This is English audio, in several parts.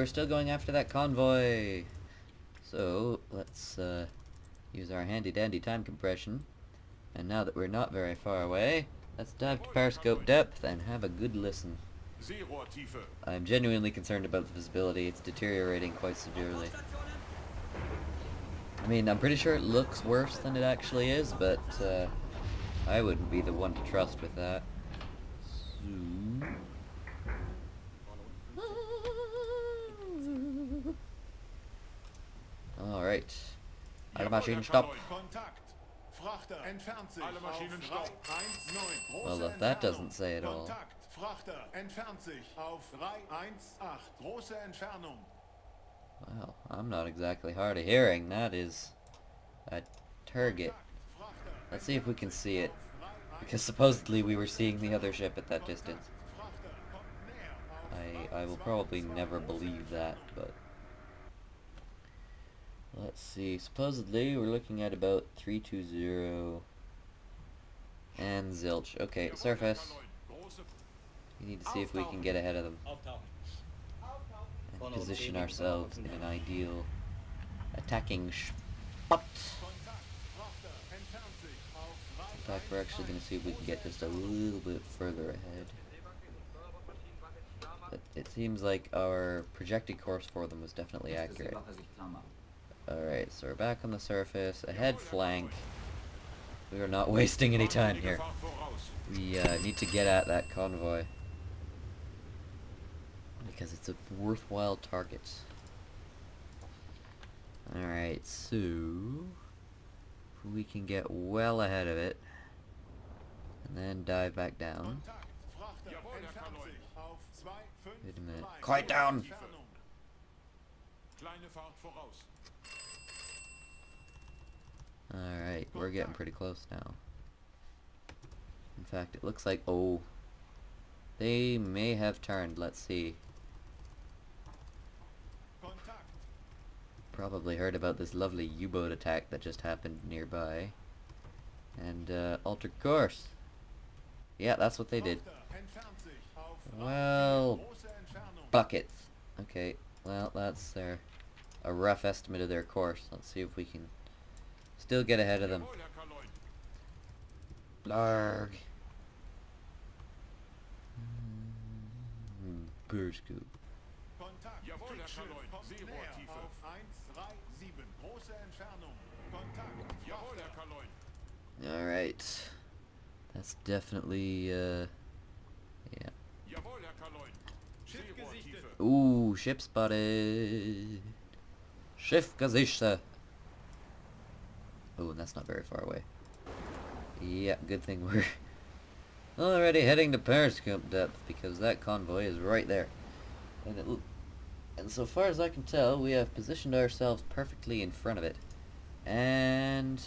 we're still going after that convoy. So let's use our handy dandy time compression. And now that we're not very far away, let's dive to periscope depth and have a good listen. I'm genuinely concerned about the visibility. It's deteriorating quite severely. I mean, I'm pretty sure it looks worse than it actually is, but I wouldn't be the one to trust with that. Alright. Alle Maschinen stopp. Well, if that doesn't say it all. Well, I'm not exactly hard of hearing. That is a target. Let's see if we can see it. Because supposedly we were seeing the other ship at that distance. I will probably never believe that, but... Let's see. Supposedly we're looking at about 320 and zilch. Okay, surface. We need to see if we can get ahead of them. And position ourselves in an ideal attacking spot. In fact, we're actually going to see if we can get just a little bit further ahead. But it seems like our projected course for them was definitely accurate. Alright, so we're back on the surface. Ahead flank. We are not wasting any time here. We need to get at that convoy. Because it's a worthwhile target. Alright, so... we can get well ahead of it. And then dive back down. Wait a minute. Quiet down! Alright, we're getting pretty close now. In fact, it looks like... oh. They may have turned. Let's see. Probably heard about this lovely U-boat attack that just happened nearby. And, altered course. Yeah, that's what they did. Well... buckets. Okay, well, that's a rough estimate of their course. Let's see if we can still get ahead of them. Blarg. Periscope. Alright. That's definitely, yeah. Ooh, ship spotted. Schiff gesichtet. Oh, and that's not very far away. Yeah, good thing we're already heading to periscope depth, because that convoy is right there. And so far as I can tell, we have positioned ourselves perfectly in front of it. And...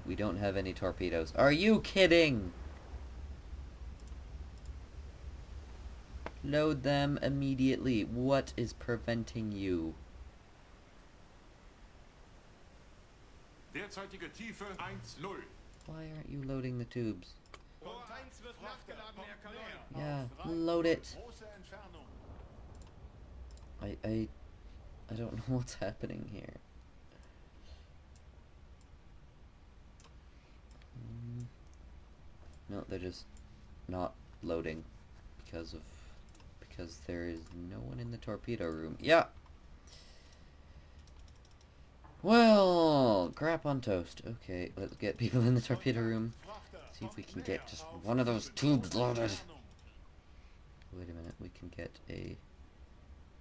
we don't have any torpedoes. Are you kidding? Load them immediately. What is preventing you? Why aren't you loading the tubes? Yeah, load it. I don't know what's happening here. No, they're just not loading because there is no one in the torpedo room. Yeah. Well, crap on toast. Okay, let's get people in the torpedo room. See if we can get just one of those tubes loaded. Wait a minute, we can get a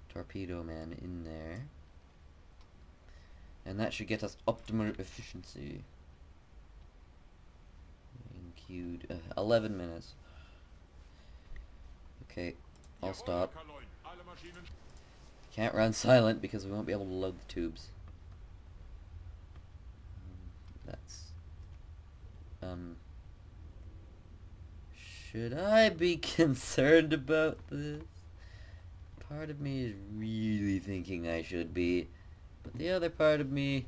torpedo man in there. And that should get us optimal efficiency. Queued 11 minutes. Okay, I'll stop. Can't run silent because we won't be able to load the tubes. That's... should I be concerned about this? Part of me is really thinking I should be, but the other part of me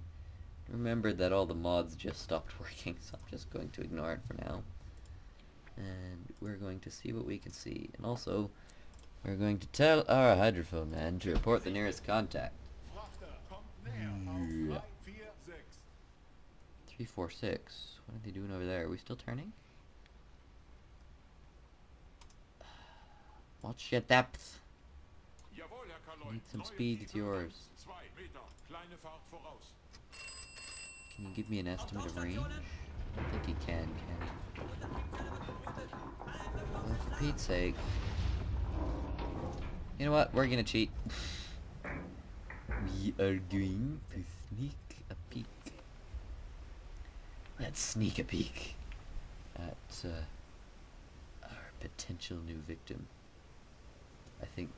remembered that all the mods just stopped working, so I'm just going to ignore it for now. And we're going to see what we can see. And also, We're going to tell our hydrophone man to report the nearest contact. Frachter kommt näher Yeah. auf 346. 346. What are they doing over there? Are we still turning? Watch your depth. Jawohl, Herr Kaloin. Need some Neue speed, it's Tiefe yours. 2 Meter. Kleine Fahrt voraus. Can you give me an estimate of range? I don't think he can he? Well, for Pete's sake. You know what? We're gonna cheat. We are going to sneak a peek. Let's sneak a peek at our potential new victim. I think...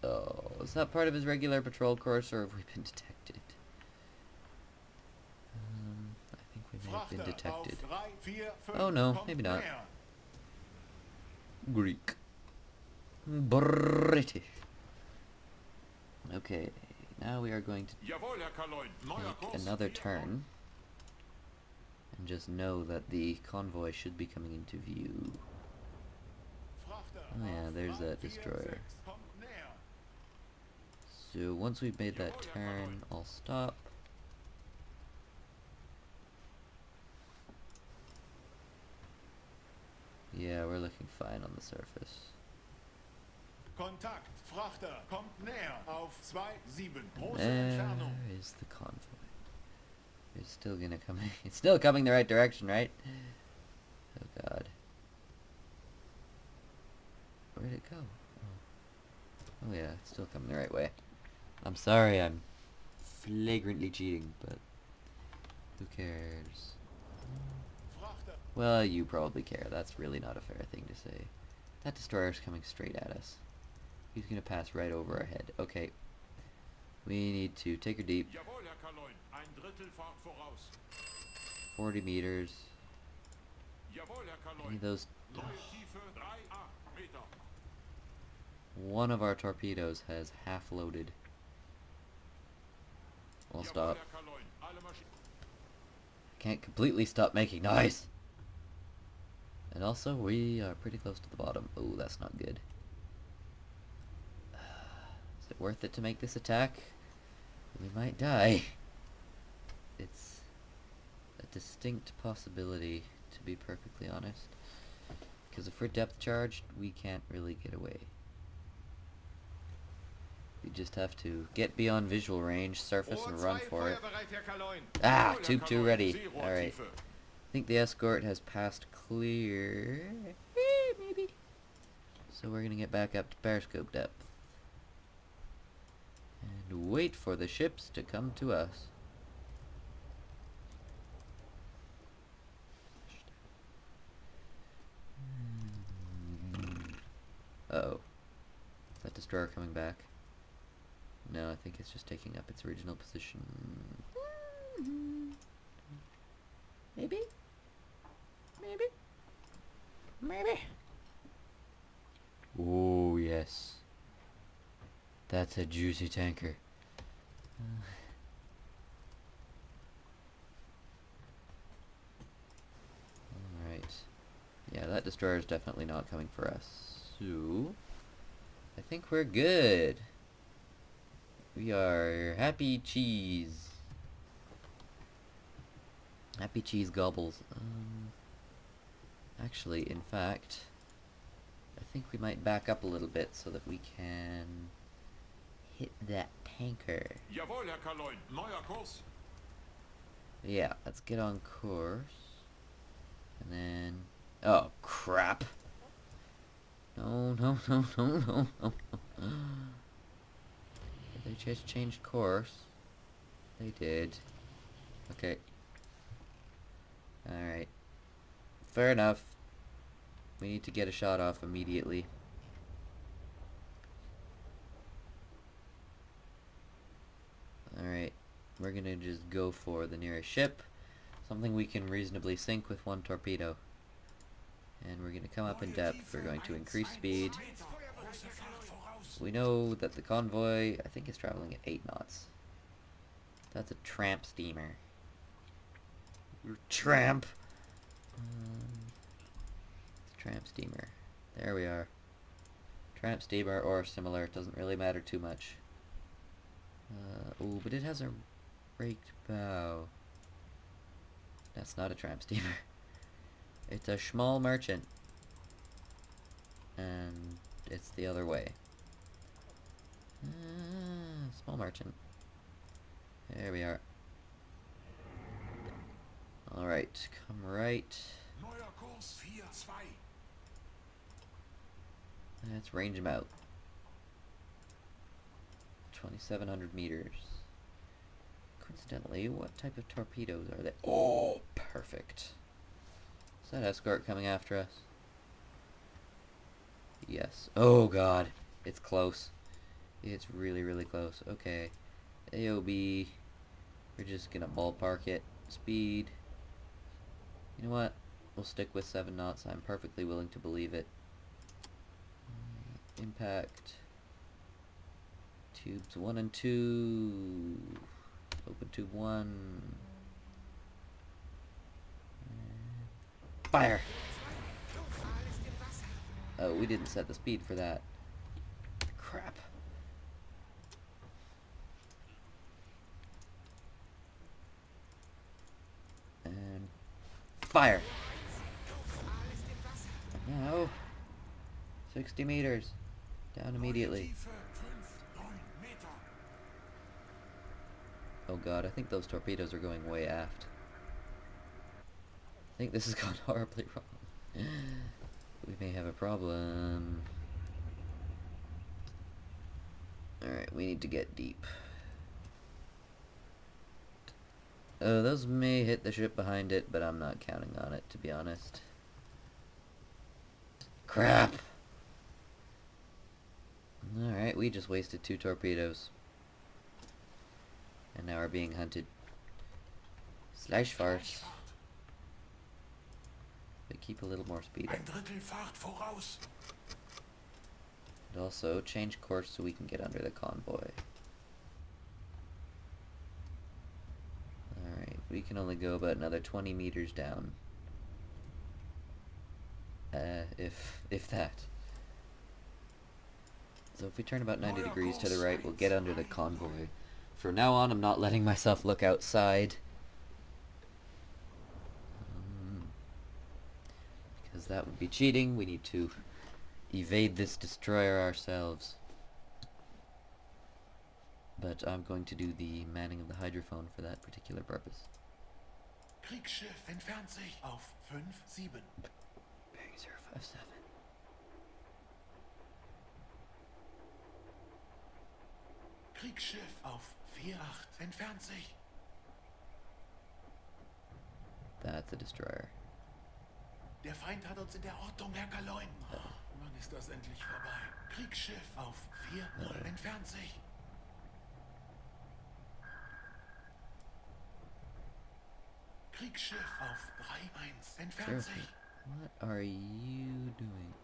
Oh, is that part of his regular patrol course, or have we been detected? I think we may have been Frachter detected. auf 345 Oh no, kommt maybe not. näher. Greek. British. Okay, now we are going to Jawohl, Herr Kaloin. Neuer take Kurs. another 4 turn and just know that the convoy should be coming into view. Frachter Oh yeah, auf there's that 346 destroyer. kommt näher. So once we've made that turn, I'll stop. Yeah, we're looking fine on the surface. Kontakt. Frachter kommt näher auf 27. Große There Entfernung. is the convoy. It's still gonna come. It's still coming the right direction, right? Oh god. Where did it go? Oh yeah, it's still coming the right way. I'm sorry, I'm flagrantly cheating, but who cares? Frachter. Well, you probably care. That's really not a fair thing to say. That destroyer's coming straight at us. He's gonna pass right over our head. Okay. We need to take her deep. Jawohl, Herr Kaloin. Ein Drittel Fahrt voraus. 40 meters. Jawohl, Herr Any Kaloin. of those... Neue Tiefe 3,8 Meter. One of our torpedoes has half loaded. We'll Jawohl, stop. Herr Kaloin. Alle Maschinen. Can't completely stop making noise. And also, we are pretty close to the bottom. Oh, that's not good. Is it worth it to make this attack? We might die. It's a distinct possibility, to be perfectly honest. Because if we're depth charged, we can't really get away. We just have to get beyond visual range, surface, and run for it. Ah, Jawohl, Herr tube 2 Kaloin. ready. Seerohrtiefe. Alright. I think the escort has passed clear. Maybe. So we're gonna get back up to periscope depth. And wait for the ships to come to us. Uh-oh. Is that destroyer coming back? No, I think it's just taking up its original position. Maybe? Maybe? Maybe? Oh, yes. That's a juicy tanker. Alright. Yeah, that destroyer is definitely not coming for us. So, I think we're good. We are happy cheese. Happy cheese gobbles. Actually, in fact, I think we might back up a little bit so that we can hit that tanker. Jawohl, Herr Kaloin. Neuer Kurs. Yeah, let's get on course. And then... Oh, crap. No, no, no, no, no, no. They just changed course. They did. Okay. Alright. Fair enough. We need to get a shot off immediately. Alright. We're gonna just go for the nearest ship. Something we can reasonably sink with one torpedo. And we're gonna come up in depth. We're going to increase speed. We know that the convoy, I think, is traveling at 8 knots. That's a tramp steamer. Tramp! It's a tramp steamer. There we are. Tramp steamer or similar, it doesn't really matter too much. Oh, but it has a raked bow. That's not a tramp steamer. It's a small merchant. And it's the other way. Small merchant. There we are. Alright, come right. Neuer Kurs 4-2. Let's range him out. 2,700 meters. Coincidentally, what type of torpedoes are they? Oh, perfect. Is that escort coming after us? Yes. Oh god. It's close. It's really, really close. Okay. AOB. We're just gonna ballpark it. Speed. You know what? We'll stick with 7 knots. I'm perfectly willing to believe it. Impact. Tubes 1 and 2. Open tube 1. Fire! Oh, we didn't set the speed for that. Crap. And fire! Now, 60 meters. Down immediately. Tiefe 5-9 Meter. Oh god, I think those torpedoes are going way aft. I think this has gone horribly wrong. We may have a problem. Alright, we need to get deep. Oh, those may hit the ship behind it, but I'm not counting on it, to be honest. Crap! Alright, we just wasted 2 torpedoes. And now we're being hunted. Slash farce. But keep a little more speed up. Ein Drittel Fahrt voraus. And also, change course so we can get under the convoy. Alright, we can only go about another 20 meters down. If that. So if we turn about 90 degrees to the right, we'll get under the convoy. From now on, I'm not letting myself look outside. Because that would be cheating. We need to evade this destroyer ourselves. But I'm going to do the manning of the hydrophone for that particular purpose. Kriegsschiff entfernt sich auf 5-7. Bearing 057. Kriegsschiff auf 4-8 entfernt sich. That's a destroyer. Der Feind hat uns in der Ortung, Herr Kaloin. Wann ist das endlich vorbei? Kriegsschiff auf 4-0 entfernt sich. Kriegsschiff auf 3-1 entfernt sich. What are you doing?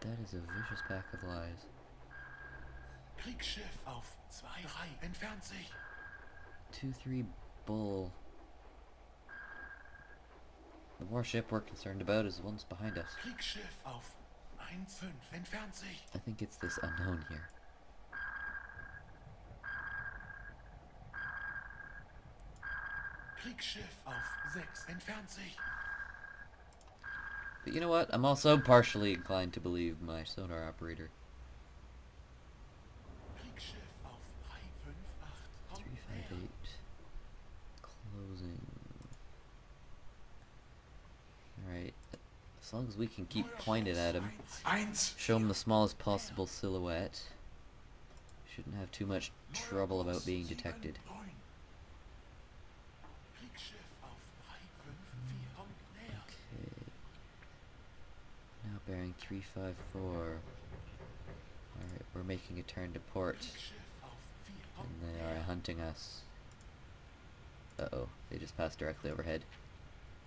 That is a vicious pack of lies. Kriegsschiff auf 2-3 entfernt sich. 2-3 bull. The warship we're concerned about is the ones behind us. Kriegsschiff auf 1-5 entfernt sich. I think it's this unknown here. Kriegsschiff auf 6 entfernt sich. But you know what? I'm also partially inclined to believe my sonar operator. Kriegsschiff auf 3-5-8 kommt näher. 358. Closing. Alright. As long as we can keep pointed at him, 1. show him the smallest possible silhouette, shouldn't have too much trouble about being detected. Kriegsschiff auf 3-5-4 kommt näher. Okay. Now bearing 354. Alright, we're making a turn to port. Kriegsschiff auf 4 And kommt they are näher. hunting us. Uh-oh, they just passed directly overhead.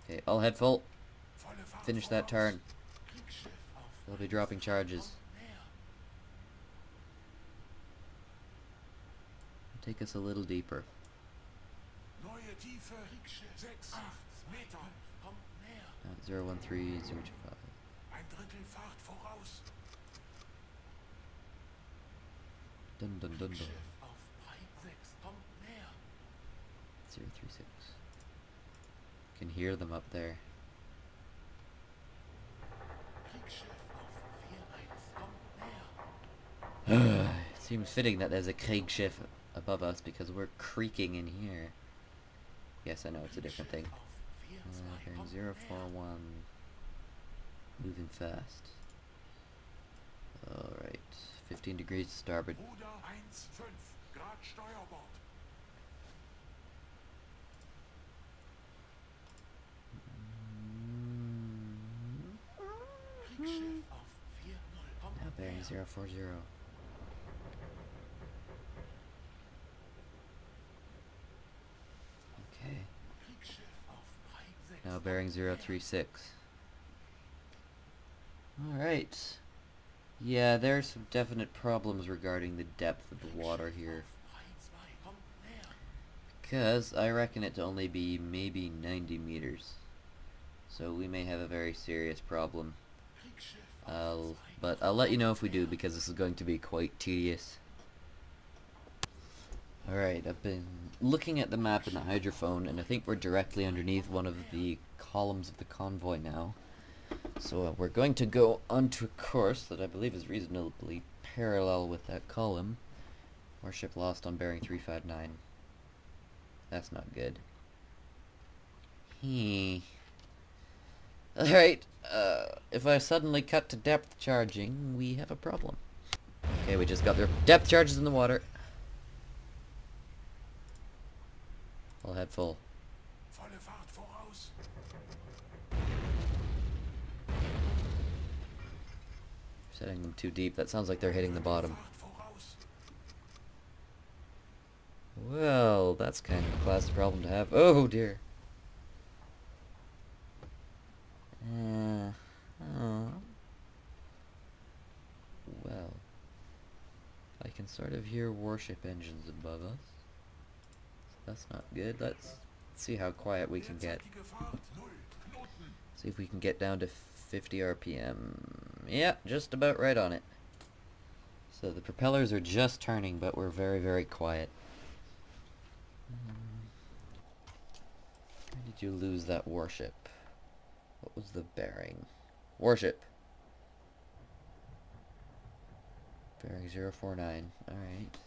Okay, all head full. Volle Fahrt Finish that voraus. turn. Kriegsschiff auf They'll be dropping charges. kommt näher. Take us a little deeper. Neue Tiefe. Kriegsschiff 6-8 Meter kommt näher. At 013, 025. Ein Drittel Fahrt voraus. Dun dun dun dun. Kriegsschiff auf Brei 6. Kommt näher. 036. Can hear them up there. Kriegsschiff auf 4-1. Kommt näher. It seems fitting that there's a Kriegsschiff above us because we're creaking in here. Yes, I know it's a different thing. Kriegsschiff auf 4-2. Bearing Kommt näher. 041. Moving fast. Alright. 15 degrees to starboard. Ruder 1,5 Grad Steuerbord. Kriegsschiff auf 4-0. Kommt Now bearing näher. 040. Okay. Kriegsschiff auf Brei 6. Now bearing 036. Alright. Yeah, there's some definite problems regarding the depth of the water here. Because I reckon it to only be maybe 90 meters. So we may have a very serious problem. But I'll let you know if we do, because this is going to be quite tedious. Alright, I've been looking at the map in the hydrophone, and I think we're directly underneath one of the columns of the convoy now. So we're going to go onto a course that I believe is reasonably parallel with that column. Warship lost on bearing 359. That's not good. Alright, if I suddenly cut to depth charging, we have a problem. Okay, we just got their depth charges in the water. I'll head full. Volle Fahrt voraus. Setting them too deep. That sounds like they're hitting the bottom. Fahrt voraus. Well, that's kind of a class problem to have. Oh dear. Oh. Well, I can sort of hear warship engines above us. That's not good. Let's see how quiet we can get. Derzeitige Fahrt 0 Knoten. See if we can get down to 50 RPM. Yeah, just about right on it. So the propellers are just turning, but we're very, very quiet. Where did you lose that warship? What was the bearing? Warship. Bearing 049. Alright.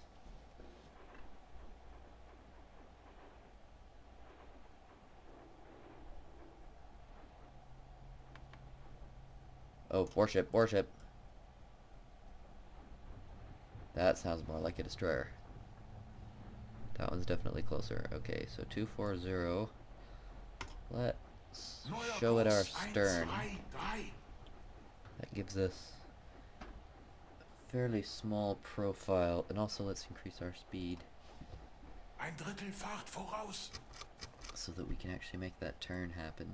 Oh, warship, warship. That sounds more like a destroyer. That one's definitely closer. Okay, so 240. Let's Neuer show it our Kurs 1, stern. 2, 3. That gives us a fairly small profile, and also let's increase our speed Ein Drittel Fahrt voraus. so that we can actually make that turn happen.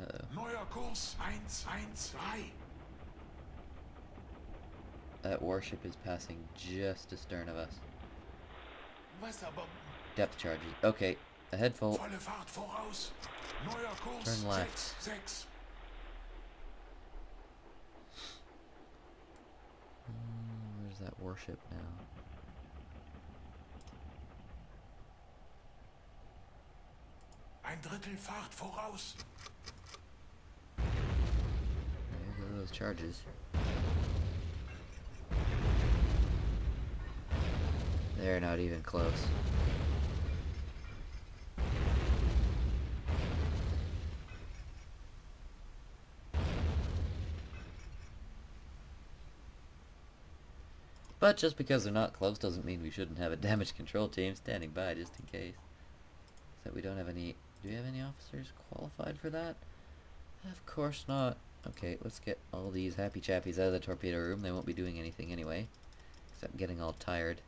Uh-oh. Neuer Kurs 113. That warship is passing just astern of us. Wasserbomben. Depth charges. Okay, ahead full. Volle Fahrt voraus. Neuer Kurs Turn left. 6. Where's that warship now? Ein Drittel Fahrt voraus. There go those charges. They're not even close. But just because they're not close doesn't mean we shouldn't have a damage control team standing by just in case. Except we don't have any... Do we have any officers qualified for that? Of course not. Okay, let's get all these happy chappies out of the torpedo room. They won't be doing anything anyway. Except getting all tired.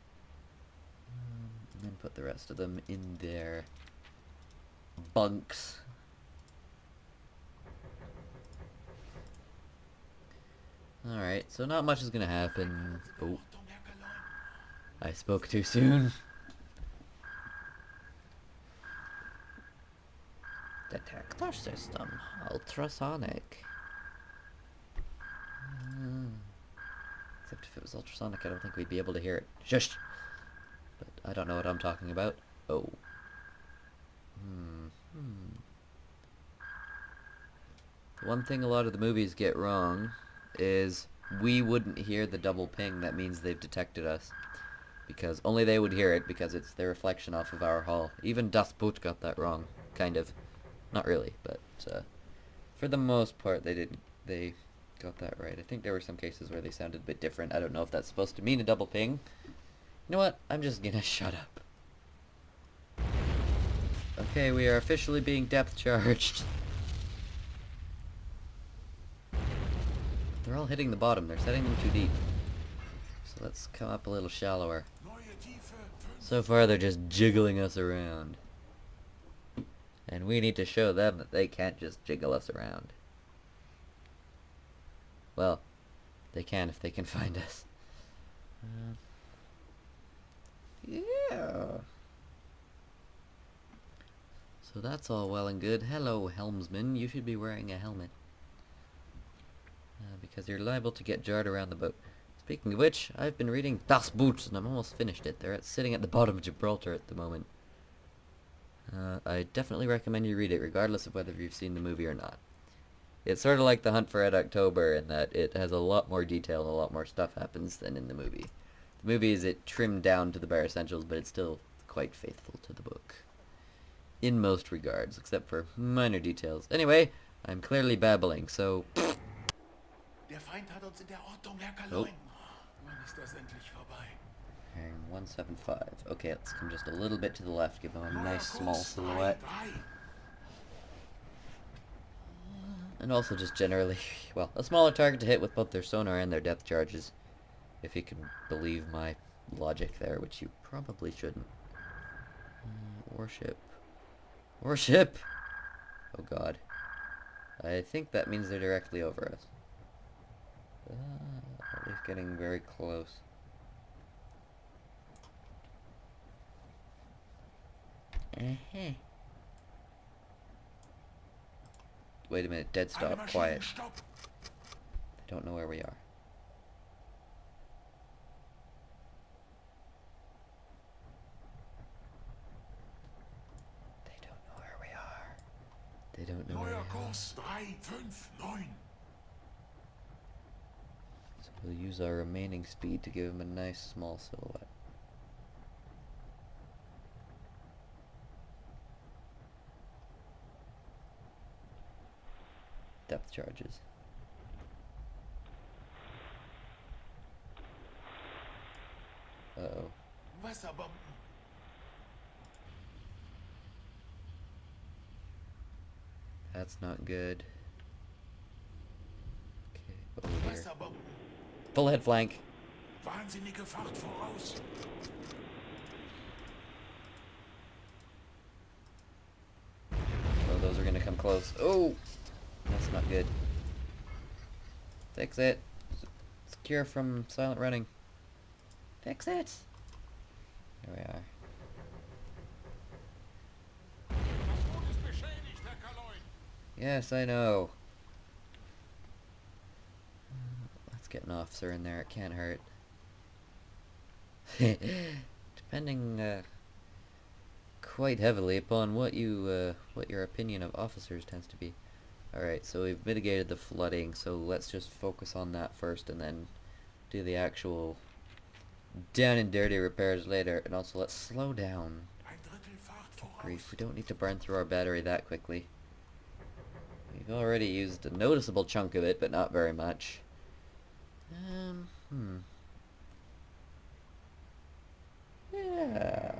And then put the rest of them in their bunks. Alright, so not much is gonna happen. Oh, Achtung, Herr Kaloin. I spoke too soon. Detector system, ultrasonic. Except if it was ultrasonic, I don't think we'd be able to hear it. Shush! But I don't know what I'm talking about. Oh. The one thing a lot of the movies get wrong is we wouldn't hear the double ping that means they've detected us. Because only they would hear it because it's their reflection off of our hull. Even Das Boot got that wrong. Kind of. Not really, but for the most part they got that right. I think there were some cases where they sounded a bit different. I don't know if that's supposed to mean a double ping. You know what? I'm just gonna shut up. Okay, we are officially being depth charged. They're all hitting the bottom. They're setting them too deep. So let's come up a little shallower. So far they're just jiggling us around. And we need to show them that they can't just jiggle us around. Well, they can if they can find us. Yeah. So that's all well and good. Hello, helmsman. You should be wearing a helmet. Because you're liable to get jarred around the boat. Speaking of which, I've been reading Das Boot, and I'm almost finished it. They're sitting at the bottom of Gibraltar at the moment. I definitely recommend you read it, regardless of whether you've seen the movie or not. It's sort of like The Hunt for Red October in that it has a lot more detail and a lot more stuff happens than in the movie. The movie is trimmed down to the bare essentials, but it's still quite faithful to the book. In most regards, except for minor details. Anyway, I'm clearly babbling, so... Der Feind hat uns in der Ortung hergeloin. Wann ist das endlich vorbei? Bearing 175. Okay, let's come just a little bit to the left, give them a nice small silhouette. And also just generally, well, a smaller target to hit with both their sonar and their depth charges. If you can believe my logic there, which you probably shouldn't. Warship. Warship! Oh god. I think that means they're directly over us. At least getting very close. Wait a minute, dead stop, quiet. I don't know where we are. They don't know where we are. They don't know where we are. Kurs 359. So we'll use our remaining speed to give him a nice small silhouette. Depth charges. Uh-oh. Wasserbomben. That's not good. Okay, over here. Wasserbomben. Full head flank. Wahnsinnige Fahrt voraus. Oh, those are gonna come close. Oh! That's not good. Fix it. Secure from silent running. Fix it! There we are. Yes, I know. Let's get an officer in there. It can't hurt. Depending quite heavily upon what your opinion of officers tends to be. Alright, so we've mitigated the flooding, so let's just focus on that first and then do the actual down and dirty repairs later. And also let's slow down. Grief, we don't need to burn through our battery that quickly. We've already used a noticeable chunk of it, but not very much. Yeah.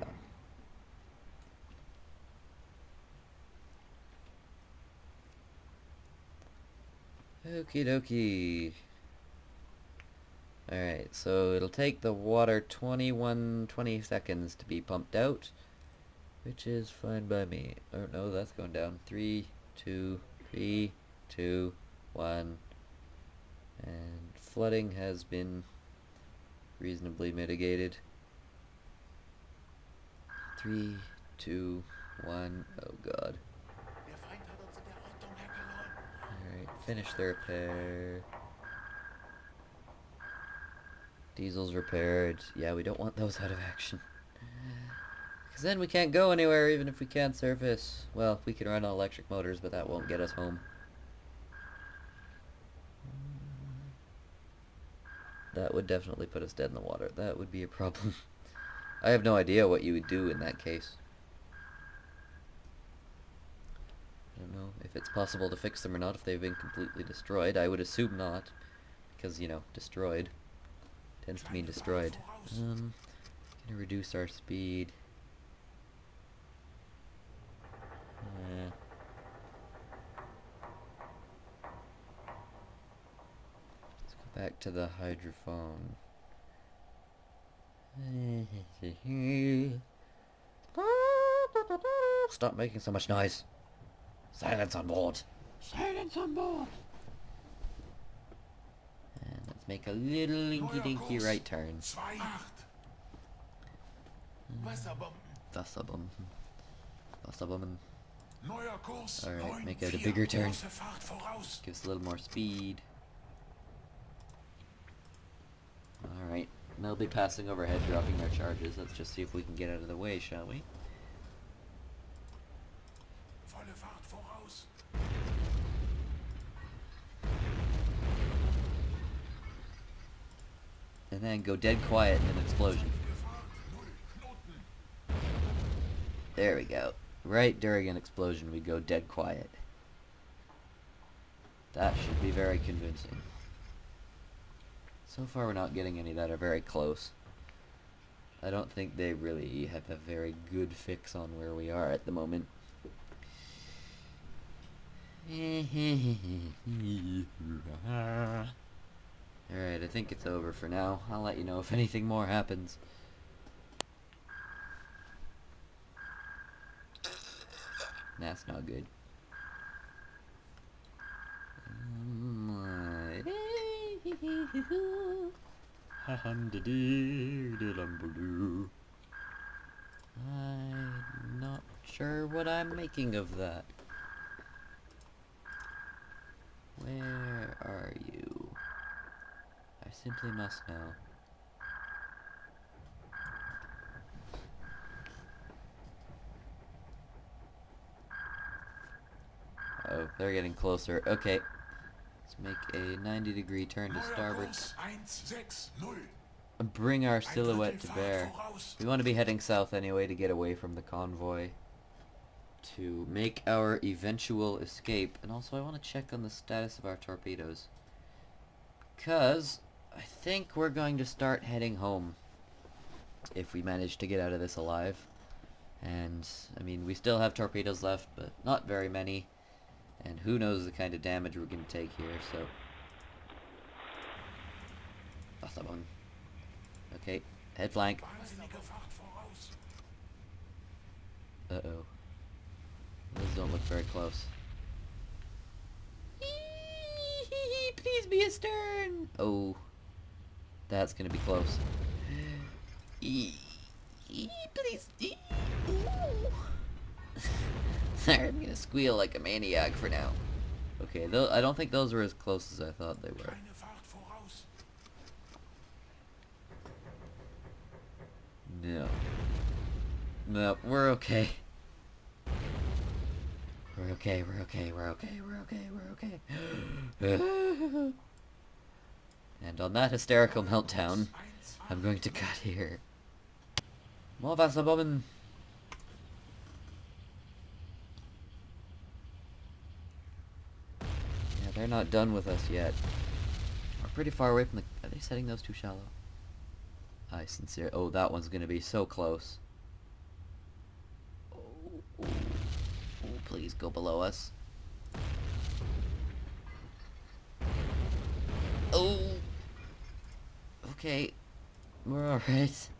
Okie dokie. Alright, so it'll take the water 20 seconds to be pumped out, which is fine by me. Oh no, that's going down. 3, 2, 1. And flooding has been reasonably mitigated. 3, 2, 1. Oh god. Alright, finish the repair. Diesel's repaired. Yeah, we don't want those out of action. Because then we can't go anywhere even if we can surface. Well, we can run on electric motors, but that won't get us home. That would definitely put us dead in the water. That would be a problem. I have no idea what you would do in that case. I don't know if it's possible to fix them or not if they've been completely destroyed. I would assume not. Because, you know, destroyed tends to mean destroyed. Gonna reduce our speed. Let's go back to the hydrophone. Stop making so much noise. Silence on board. Silence on board. And let's make a little inky-dinky right turn. 2,8. Wasserbomben. Wasserbomben. Wasserbomben. Neuer Kurs. Alright, make 9,4. it a bigger turn. Große Fahrt voraus. Gives a little more speed. Alright, they'll be passing overhead, dropping their charges. Let's just see if we can get out of the way, shall we? Volle Fahrt voraus. And then go dead quiet in an explosion. Fahrt 0 Knoten. There we go. Right during an explosion we go dead quiet. That should be very convincing. So far we're not getting any that are very close. I don't think they really have a very good fix on where we are at the moment. Alright, I think it's over for now. I'll let you know if anything more happens. That's not good. I'm not sure what I'm making of that. Where are you? I simply must know. Oh, they're getting closer. Okay. Let's make a 90-degree turn to Neuer starboard. Kurs 1,6,0. Bring our Ein silhouette to Drittel bear. Fahrt voraus. We want to be heading south anyway to get away from the convoy. To make our eventual escape. And also I want to check on the status of our torpedoes. Because I think we're going to start heading home. If we manage to get out of this alive. And, I mean, we still have torpedoes left, but not very many. And who knows the kind of damage we're going to take here, so... Wasserbomben. Okay, head flank. Wahnsinnige Fahrt voraus. Uh-oh. Those don't look very close. Please be astern! Oh. That's gonna be close. Please. Sorry, I'm gonna squeal like a maniac for now. Okay, I don't think those were as close as I thought they were. Kleine Fahrt voraus. No. No, we're okay. We're okay, we're okay, we're okay, we're okay, we're okay. And on that hysterical meltdown, 1,1. I'm going to cut here. More Wasserbomben! Yeah, they're not done with us yet. We're pretty far away from the... Are they setting those too shallow? I sincerely... Oh, that one's gonna be so close. Oh, please go below us. Oh! Okay. We're alright. Still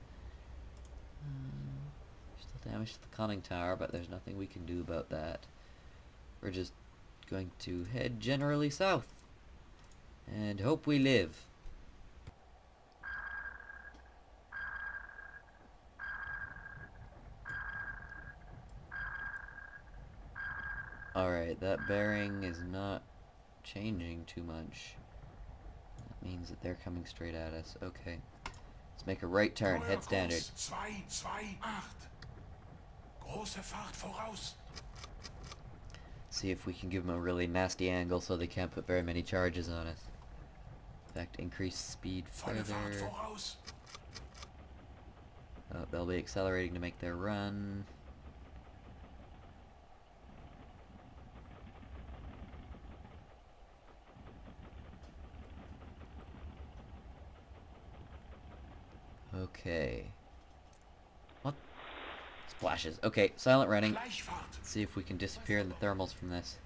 damage to the conning tower, but there's nothing we can do about that. We're just going to head generally south. And hope we live. Alright, that bearing is not changing too much. That means that they're coming straight at us. Okay. Let's make a right turn, head standard. 228. Große Fahrt voraus. See if we can give them a really nasty angle so they can't put very many charges on us. In fact, increase speed Volle Fahrt further. voraus. Oh, they'll be accelerating to make their run. Okay. What? Splashes. Okay, silent running. Gleichfahrt. Let's see if we can disappear the thermals from this.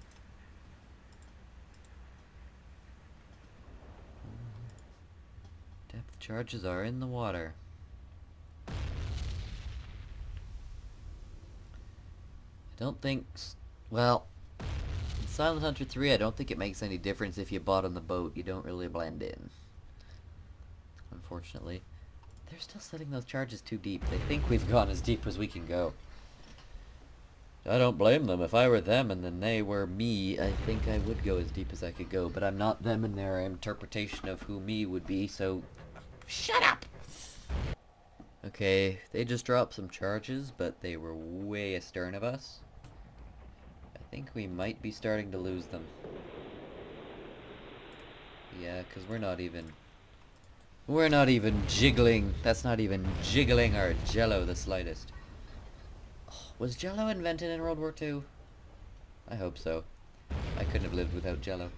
Depth charges are in the water. I don't think... Well, in Silent Hunter 3, I don't think it makes any difference if you bottom the boat. You don't really blend in. Unfortunately. They're still setting those charges too deep. They think we've gone as deep as we can go. I don't blame them. If I were them and then they were me, I think I would go as deep as I could go. But I'm not them and their interpretation of who me would be, so... Shut up! Okay, they just dropped some charges, but they were way astern of us. I think we might be starting to lose them. Yeah, because we're not even jiggling. That's not even jiggling our jello the slightest. Oh, was jello invented in World War II? I hope so. I couldn't have lived without jello.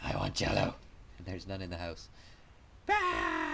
I want jello. And there's none in the house. Ah!